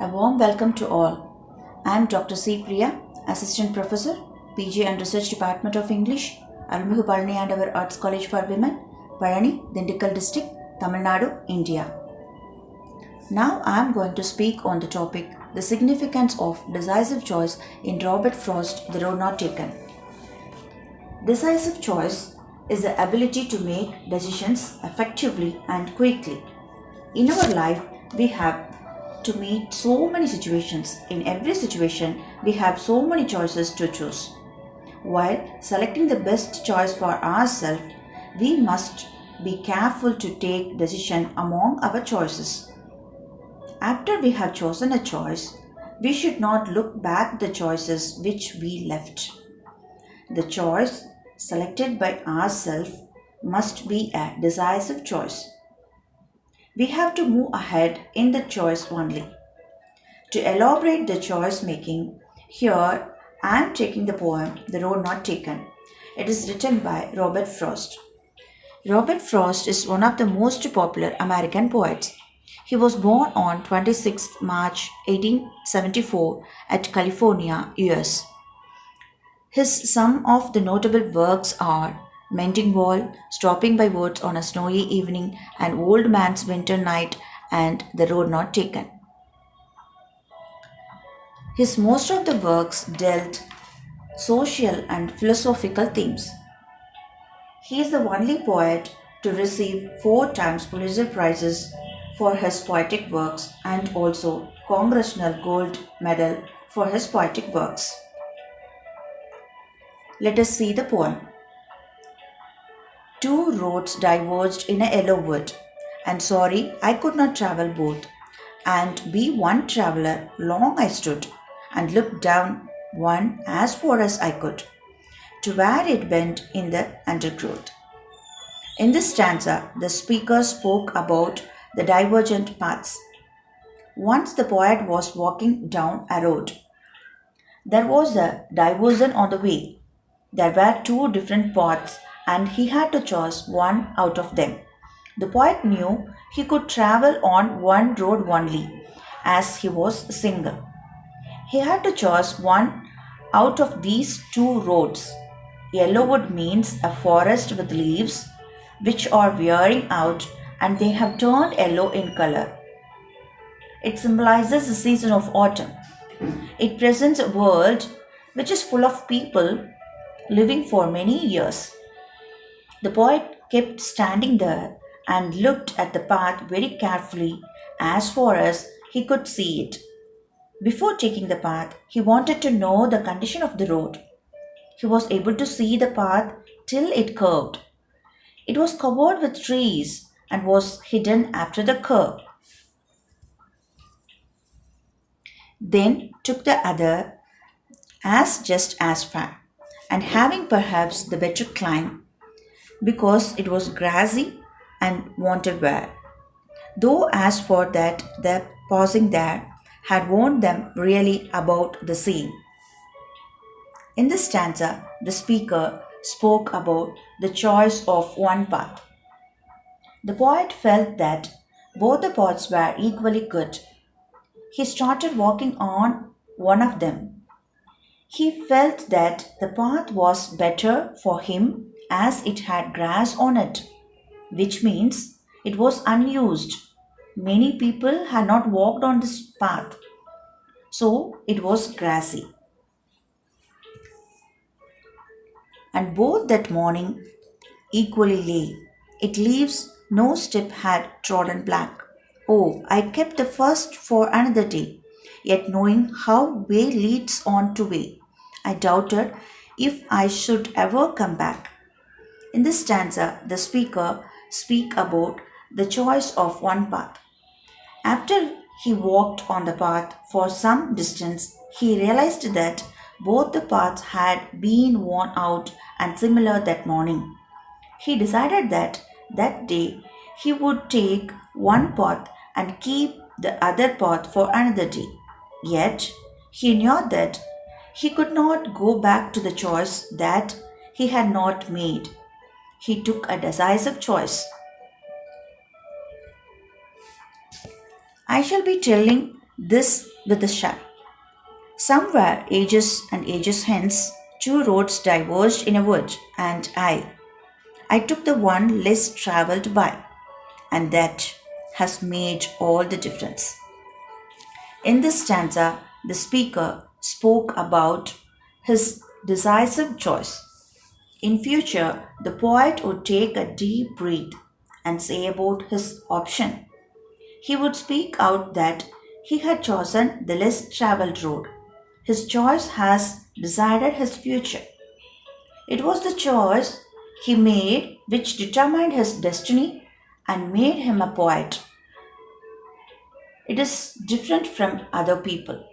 A warm welcome to all. I am Dr. C. Priya, Assistant Professor, PG and Research Department of English, Arulmigu Palaniandavar Arts College for Women, Palani, Dindigul District, Tamil Nadu, India. Now I am going to speak on the topic The Significance of Decisive Choice in Robert Frost's The Road Not Taken. Decisive choice is the ability to make decisions effectively and quickly. In our life, we have to meet so many situations. In every situation, we have so many choices to choose. While selecting the best choice for ourselves, we must be careful to take decision among our choices. After we have chosen a choice, we should not look back the choices which we left. The choice selected by ourselves must be a decisive choice. We have to move ahead in the choice only. To elaborate the choice making, here I am taking the poem The Road Not Taken. It is written by Robert Frost. Robert Frost is one of the most popular American poets. He was born on 26 March 1874 at California, US. Some of the notable works are Mending Wall, Stopping by Woods on a Snowy Evening, An Old Man's Winter Night, and The Road Not Taken. Most of the works dealt social and philosophical themes. He is the only poet to receive 4 times Pulitzer Prizes for his poetic works and also Congressional Gold Medal for his poetic works. Let us see the poem. 2 roads diverged in a yellow wood, and sorry I could not travel both. And be one traveller, long I stood, and looked down one as far as I could, to where it bent in the undergrowth. In this stanza, the speaker spoke about the divergent paths. Once the poet was walking down a road. There was a diversion on the way. There were 2 different paths, and he had to choose one out of them. The poet knew he could travel on one road only, as he was single. He had to choose one out of these 2 roads. Yellowwood means a forest with leaves which are wearing out and they have turned yellow in color. It symbolizes the season of autumn. It presents a world which is full of people living for many years. The poet kept standing there and looked at the path very carefully as far as he could see it. Before taking the path, he wanted to know the condition of the road. He was able to see the path till it curved. It was covered with trees and was hidden after the curve. Then took the other just as far, and having perhaps the better climb, because it was grassy and wanted wear. Though as for that, the pausing there had warned them really about the scene. In this stanza, the speaker spoke about the choice of one path. The poet felt that both the paths were equally good. He started walking on one of them. He felt that the path was better for him as it had grass on it, which means it was unused. Many people had not walked on this path, so it was grassy. And both that morning equally lay. It leaves no step had trodden black. Oh, I kept the first for another day, yet knowing how way leads on to way, I doubted if I should ever come back. In this stanza, the speaker speaks about the choice of one path. After he walked on the path for some distance, he realized that both the paths had been worn out and similar that morning. He decided that day he would take one path and keep the other path for another day. Yet, he knew that he could not go back to the choice that he had not made. He took a decisive choice. I shall be telling this with the shadow. Somewhere, ages and ages hence, two roads diverged in a wood, and I took the one less traveled by, and that has made all the difference. In this stanza, the speaker spoke about his decisive choice. In future, the poet would take a deep breath and say about his option. He would speak out that he had chosen the less traveled road. His choice has decided his future. It was the choice he made which determined his destiny and made him a poet. It is different from other people.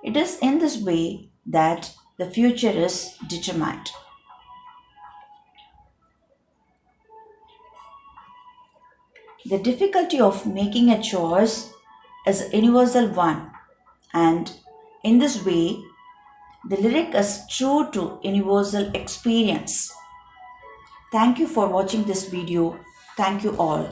It is in this way that the future is determined. The difficulty of making a choice is a universal one, and in this way, the lyric is true to universal experience. Thank you for watching this video. Thank you all.